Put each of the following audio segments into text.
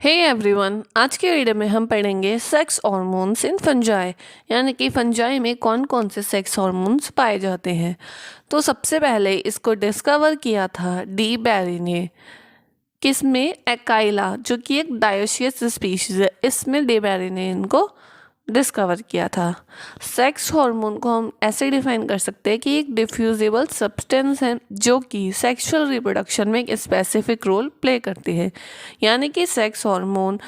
Hey everyone, आज के video में हम पढ़ेंगे सेक्स हार्मोन्स इन फंजाई, यानी कि फंजाई में कौन कौन से सेक्स हार्मोन्स पाए जाते हैं। तो सबसे पहले इसको डिस्कवर किया था डी बैरी ने। किसमें? एकाइला, जो कि एक डायोसियस स्पीशीज है, इसमें डी बैरी ने इनको डिस्कवर किया था। सेक्स हार्मोन को हम ऐसे डिफाइन कर सकते हैं कि एक डिफ्यूजिबल सब्सटेंस है जो कि सेक्सुअल रिप्रोडक्शन में एक स्पेसिफिक रोल प्ले करती है। यानी कि सेक्स हार्मोन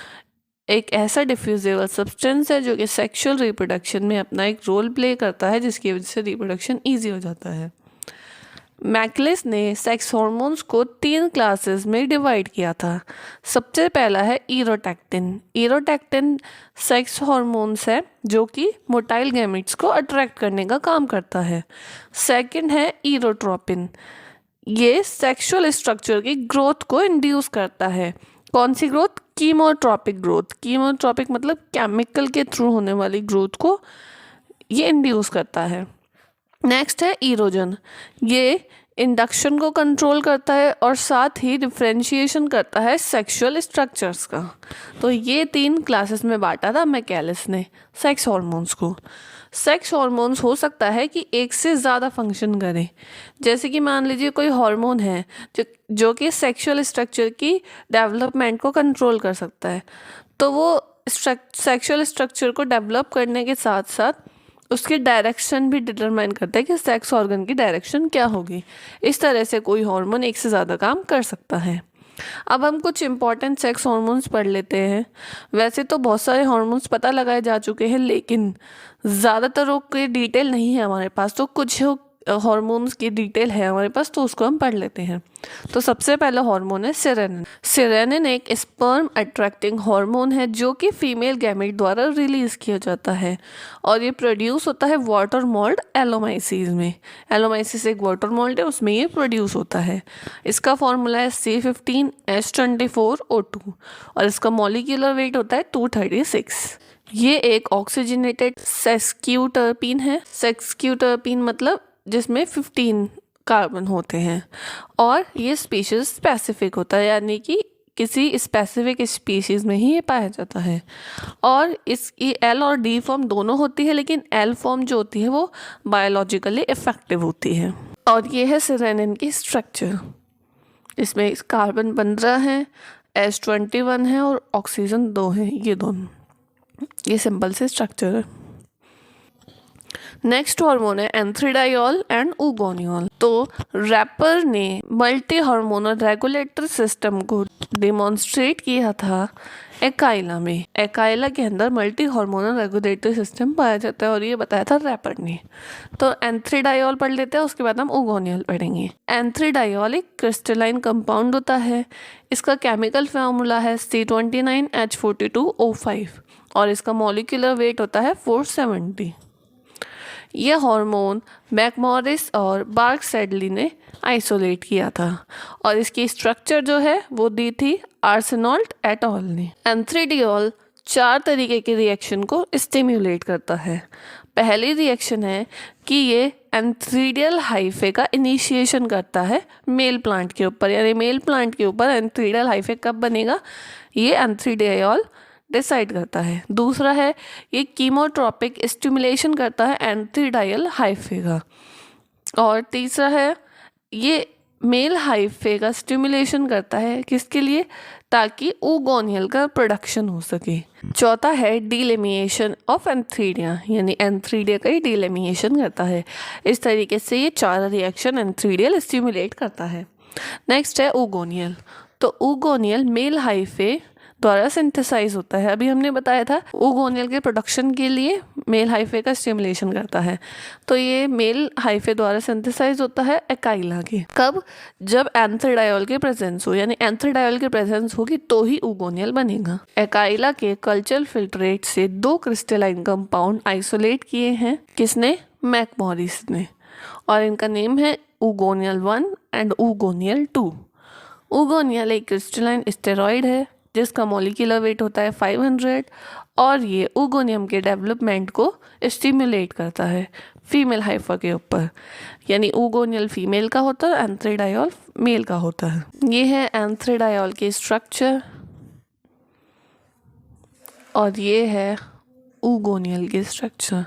एक ऐसा डिफ्यूजिबल सब्सटेंस है जो कि सेक्सुअल रिप्रोडक्शन में अपना एक रोल प्ले करता है, जिसकी वजह से रिप्रोडक्शन ईजी हो जाता है। मैकलिस ने सेक्स हार्मोन्स को 3 क्लासेस में डिवाइड किया था। सबसे पहला है ईरोटैक्टिन। ईरोटैक्टिन सेक्स हार्मोन्स है जो कि मोटाइल गैमेट्स को अट्रैक्ट करने का काम करता है। सेकंड है ईरोट्रोपिन। ये सेक्सुअल स्ट्रक्चर की ग्रोथ को इंड्यूस करता है। कौन सी ग्रोथ? Chemotropic growth. कीमोट्रॉपिक मतलब केमिकल के थ्रू होने वाली ग्रोथ को ये इंड्यूस करता है। नेक्स्ट है ईरोजन। ये इंडक्शन को कंट्रोल करता है और साथ ही डिफ्रेंशिएशन करता है सेक्सुअल स्ट्रक्चर्स का। तो ये 3 क्लासेस में बांटा था मैकलिस ने सेक्स हार्मोन्स को। सेक्स हार्मोन्स हो सकता है कि एक से ज़्यादा फंक्शन करें। जैसे कि मान लीजिए कोई हार्मोन है जो कि सेक्सुअल स्ट्रक्चर की डेवलपमेंट को कंट्रोल कर सकता है, तो वो सेक्सुअल स्ट्रक्चर को डेवलप करने के साथ साथ उसकी डायरेक्शन भी डिटरमाइन करता है कि सेक्स ऑर्गन की डायरेक्शन क्या होगी। इस तरह से कोई हार्मोन एक से ज़्यादा काम कर सकता है। अब हम कुछ इंपॉर्टेंट सेक्स हार्मोन्स पढ़ लेते हैं। वैसे तो बहुत सारे हार्मोन्स पता लगाए जा चुके हैं, लेकिन ज़्यादातर की डिटेल नहीं है हमारे पास, तो कुछ हार्मोन्स की डिटेल है हमारे पास, तो उसको हम पढ़ लेते हैं। तो सबसे पहला हार्मोन है सेरेनिन। सेरेनिन एक स्पर्म अट्रैक्टिंग हार्मोन है जो कि फीमेल गैमेट द्वारा रिलीज किया जाता है और ये प्रोड्यूस होता है वाटर मोल्ड एलोमाइसिस में। एलोमाइसिस एक वाटर मोल्ड है, उसमें ये प्रोड्यूस होता है। इसका फॉर्मूला है C15H24O2 और इसका मॉलिक्यूलर वेट होता है 236। ये एक ऑक्सीजनेटेड सेक्सक्यूटरपीन है। सेक्सक्यूटरपीन मतलब जिसमें 15 कार्बन होते हैं और ये स्पीशीज स्पेसिफिक होता है, यानी कि किसी स्पेसिफिक स्पीशीज में ही ये पाया जाता है। और इसकी एल और डी फॉर्म दोनों होती है, लेकिन एल फॉर्म जो होती है वो बायोलॉजिकली इफेक्टिव होती है। और ये है सेरेनिन की स्ट्रक्चर। इसमें कार्बन 15 है, H21 है और ऑक्सीजन 2 है। ये दोनों, ये सिंपल से स्ट्रक्चर है। नेक्स्ट हार्मोन है एंथ्रीडायोल एंड उगोनियोल। तो रैपर ने मल्टी हार्मोनल रेगुलेटर सिस्टम को डिमॉन्स्ट्रेट किया था एकाइला में। एकाइला के अंदर मल्टी हार्मोनल रेगुलेटरी सिस्टम पाया जाता है और ये बताया था रैपर ने। तो एंथ्रीडायोल पढ़ लेते हैं, उसके बाद हम उगोनियल पढ़ेंगे। एंथ्रीडायोल एक क्रिस्टलाइन कंपाउंड होता है। इसका केमिकल फार्मूला है C29H42O5 और इसका मॉलिक्यूलर वेट होता है 470। यह हार्मोन मैकमोरिस और बार्क सैडली ने आइसोलेट किया था और इसकी स्ट्रक्चर जो है वो दी थी आर्सेनॉल्ट एट ऑल ने। एंथ्रीडियोल 4 तरीके के रिएक्शन को स्टिम्युलेट करता है। पहली रिएक्शन है कि ये एंथ्रीडियल हाइफे का इनिशिएशन करता है मेल प्लांट के ऊपर, यानी मेल प्लांट के ऊपर एंथ्रीडियल हाइफे कब बनेगा ये एंथ्रीडियोल डिसाइड करता है। दूसरा है ये कीमोट्रॉपिक स्टिमुलेशन करता है एंथ्रीडायल हाइफे का। और तीसरा है ये मेल हाइफे का स्टिमुलेशन करता है किसके लिए? ताकि oogoneal का प्रोडक्शन हो सके। चौथा है डिलेमिएशन ऑफ एंथ्रीडिया, यानी एंथ्रीडिया का ही डिलेमिएशन करता है। इस तरीके से ये 4 रिएक्शन एंथ्रीडियल स्टिमुलेट करता है। नेक्स्ट है oogoneal। तो oogoneal मेल हाइफे द्वारा सिंथेसाइज होता है। अभी हमने बताया था oogoneal के प्रोडक्शन के लिए मेल हाइफे का स्टिमुलेशन करता है, तो ये मेल हाइफे द्वारा सिंथेसाइज होता है एकाइला के। कब? जब एंथ्रीडायोल के प्रेजेंस हो, यानी एंथ्रीडायोल की प्रेजेंस होगी तो ही oogoneal बनेगा। एकाइला के कल्चर फिल्ट्रेट से 2 क्रिस्टलाइन कंपाउंड आइसोलेट किए हैं। किसने? मैकमोरिस ने। और इनका नेम है oogoneal 1 एंड oogoneal 2। oogoneal एक क्रिस्टलाइन स्टेरॉइड है जिसका मॉलिक्यूलर वेट होता है 500 और ये oogoneum के डेवलपमेंट को स्टिमुलेट करता है फीमेल हाइफा के ऊपर, यानी oogoneal फीमेल का होता है, एंथ्रीडायोल मेल का होता है। ये है एंथ्रीडायोल की स्ट्रक्चर। और ये है ऊगोनियल की स्ट्रक्चर।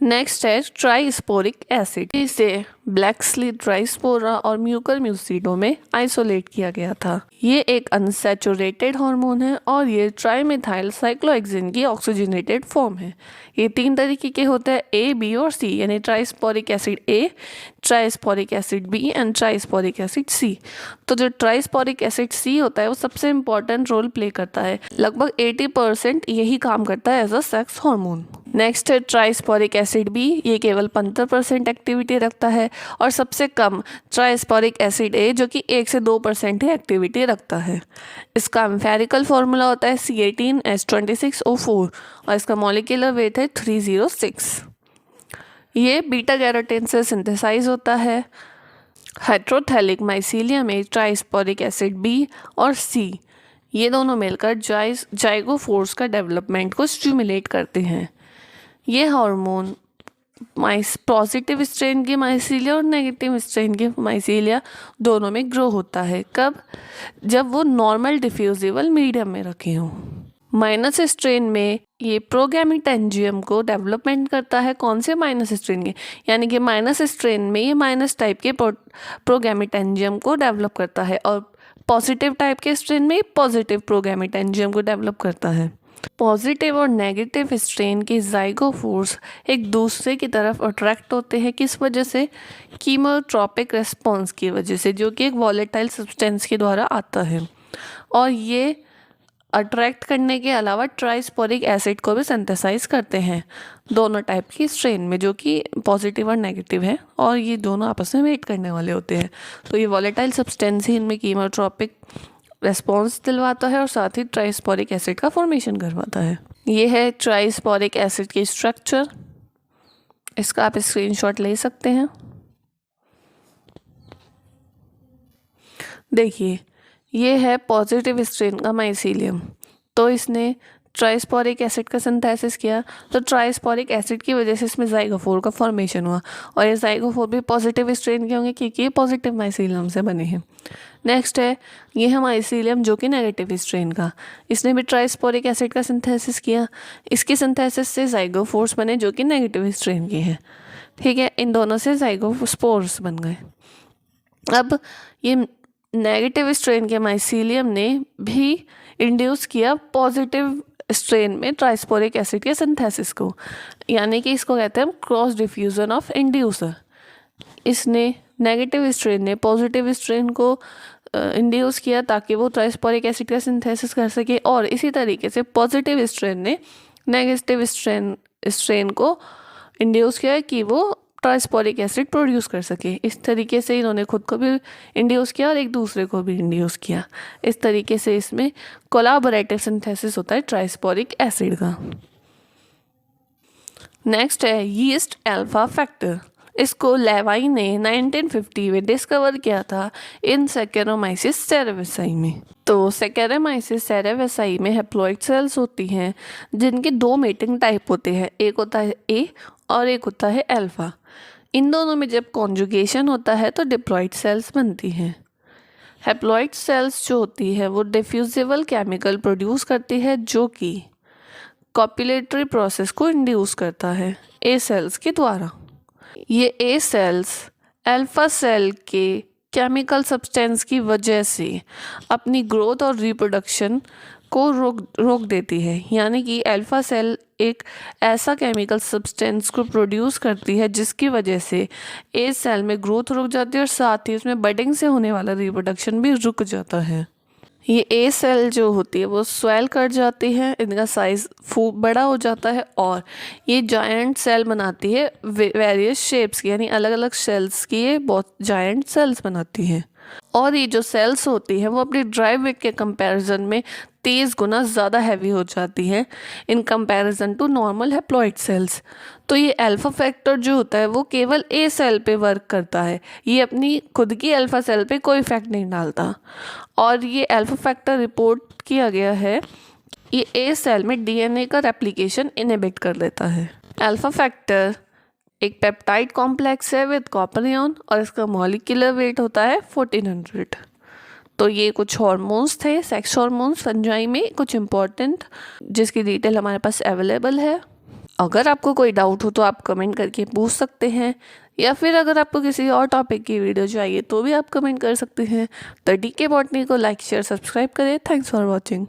नेक्स्ट है ट्राइस्पोरिक एसिड। इसे ब्लैक स्लिट ट्राइस्पोरा और म्यूकर म्यूसिडो में आइसोलेट किया गया था। ये एक अनसैचुरेटेड हार्मोन है और ये ट्राइमेथाइल साइक्लोहेक्सेन की ऑक्सीजनेटेड फॉर्म है। ये 3 तरीके के होते हैं, ए, बी और सी, यानी trisporic acid A, trisporic acid B and trisporic acid C. तो जो ट्राइस्पोरिक एसिड सी होता है वो सबसे इंपॉर्टेंट रोल प्ले करता है, लगभग 80% यही काम करता है as a sex hormone. Next है ट्राइस्पोरिक एसिड बी, ये केवल 15% एक्टिविटी रखता है, और सबसे कम ट्राइस्पोरिक एसिड ए जो कि 1 से 2% ही एक्टिविटी रखता है। इसका एम्फेरिकल फॉर्मूला होता है C18H26O4 और इसका मॉलिक्यूलर वेट है 306। ये बीटा कैरोटीन से सिंथेसाइज होता है। हेट्रोथैलिक माइसीलियम में ट्राइस्पोरिक एसिड बी और सी ये दोनों मिलकर जाइगोफोर्स का डेवलपमेंट को स्टिमुलेट करते हैं। ये हार्मोन पॉजिटिव स्ट्रेन की माइसीलिया और नेगेटिव स्ट्रेन की माइसीलिया दोनों में ग्रो होता है। कब? जब वो नॉर्मल डिफ्यूजिबल मीडियम में रखे हों। माइनस स्ट्रेन में ये प्रोगैमेटेंजियम को डेवलपमेंट करता है। कौन से माइनस स्ट्रेन के? यानी कि माइनस स्ट्रेन में ये माइनस टाइप के प्रोगैमेटेंजियम को डेवलप करता है और पॉजिटिव टाइप के स्ट्रेन में पॉजिटिव प्रोगैमेटेंजियम को डेवलप करता है। पॉजिटिव और नेगेटिव स्ट्रेन के जाइगोफोर्स एक दूसरे की तरफ अट्रैक्ट होते हैं। किस वजह से? कीमोट्रॉपिक रेस्पॉन्स की वजह से, जो कि एक वॉलेटाइल सब्सटेंस के द्वारा आता है। और ये अट्रैक्ट करने के अलावा ट्राइस्पोरिक एसिड को भी सिंथेसाइज करते हैं दोनों टाइप की स्ट्रेन में, जो कि पॉजिटिव और नेगेटिव है, और ये दोनों आपस में वेट करने वाले होते हैं। तो ये वॉलेटाइल सब्सटेंस ही इनमें कीमोट्रॉपिक रेस्पॉन्स दिलवाता है और साथ ही ट्राइस्पोरिक एसिड का फॉर्मेशन करवाता है। ये है ट्राइस्पोरिक एसिड की स्ट्रक्चर। इसका आप स्क्रीनशॉट ले सकते हैं। देखिए, ये है पॉजिटिव स्ट्रेन का माइसीलियम। तो इसने ट्राइस्पोरिक एसिड का सिंथेसिस किया, तो ट्राइस्पोरिक एसिड की वजह से इसमें जाइगोफोर का फॉर्मेशन हुआ, और ये जाइगोफोर भी पॉजिटिव स्ट्रेन के होंगे क्योंकि ये पॉजिटिव माइसीलियम से बने हैं। नेक्स्ट है, ये है माइसीलियम जो कि नेगेटिव स्ट्रेन का। इसने भी ट्राइस्पोरिक एसिड का सिंथेसिस किया। इसकी सिंथेसिस से जाइगोफोर्स बने जो कि नेगेटिव स्ट्रेन के हैं। ठीक है, इन दोनों से जाइगोस्पोर्स बन गए। अब ये नेगेटिव स्ट्रेन के माइसीलियम ने भी इंड्यूस किया पॉजिटिव स्ट्रेन में ट्राइस्पोरिक एसिड के सिंथेसिस को, यानी कि इसको कहते हैं हम क्रॉस डिफ्यूजन ऑफ इंड्यूसर। इसने नेगेटिव स्ट्रेन ने पॉजिटिव स्ट्रेन को इंड्यूस किया ताकि वो ट्राइस्पोरिक एसिड का सिंथेसिस कर सके, और इसी तरीके से पॉजिटिव स्ट्रेन ने नेगेटिव स्ट्रेन को इंड्यूस किया कि वो ट्राइस्पोरिक एसिड प्रोड्यूस कर सके। इस तरीके से इन्होंने खुद को भी इंड्यूस किया और एक दूसरे को भी इंड्यूस किया। इस तरीके से इसमें कोलैबोरेटिव सिंथेसिस होता है ट्राइस्पोरिक एसिड का। नेक्स्ट है यीस्ट अल्फा फैक्टर। इसको लेवाई ने 1950 में डिस्कवर किया था इन सैकेरोमाइसिस सेरेविसाई में। तो सैकेरोमाइसिस सेरेविसाई में हैप्लॉइड सेल्स होती हैं जिनके 2 मेटिंग टाइप होते हैं, एक होता है ए और एक होता है अल्फा। इन दोनों में जब कॉन्जुगेशन होता है तो डिप्लॉइड सेल्स बनती हैं। हैप्लॉइड सेल्स जो होती है वो डिफ्यूजिबल केमिकल प्रोड्यूस करती है जो कि कॉपुलेटरी प्रोसेस को इंड्यूस करता है ए सेल्स के द्वारा। ये ए सेल्स अल्फा सेल के केमिकल सब्सटेंस की वजह से अपनी ग्रोथ और रिप्रोडक्शन को रोक देती है, यानी कि अल्फा सेल एक ऐसा केमिकल सब्सटेंस को प्रोड्यूस करती है जिसकी वजह से ए सेल में ग्रोथ रुक जाती है और साथ ही उसमें बडिंग से होने वाला रिप्रोडक्शन भी रुक जाता है। ये ए सेल जो होती है वो स्वेल कर जाती है, इनका साइज बड़ा हो जाता है और ये जायंट सेल बनाती है वेरियस शेप्स की, यानी अलग अलग सेल्स की ये बहुत जायंट सेल्स बनाती हैं। और ये जो सेल्स होती हैं वो अपनी ड्राई वेट के कंपैरिजन में 30 गुना ज़्यादा हैवी हो जाती हैं in comparison to normal haploid cells. तो ये अल्फा फैक्टर जो होता है वो केवल ए सेल पे वर्क करता है, ये अपनी खुद की अल्फा सेल पे कोई इफेक्ट नहीं डालता। और ये अल्फा फैक्टर रिपोर्ट किया गया है ये ए सेल में डीएनए का रेप्लिकेशन इनहिबिट कर देता है। अल्फा फैक्टर एक पेप्टाइड कॉम्प्लेक्स है विद कॉपर आयन और इसका मॉलिक्यूलर वेट होता है 1400। तो ये कुछ हॉर्मोन्स थे, सेक्स हॉर्मोन्स फंजाई में, कुछ इम्पोर्टेंट, जिसकी डिटेल हमारे पास अवेलेबल है। अगर आपको कोई डाउट हो तो आप कमेंट करके पूछ सकते हैं, या फिर अगर आपको किसी और टॉपिक की वीडियो चाहिए तो भी आप कमेंट कर सकते हैं। तो DK बॉटनी को लाइक शेयर सब्सक्राइब करें। Thanks for watching.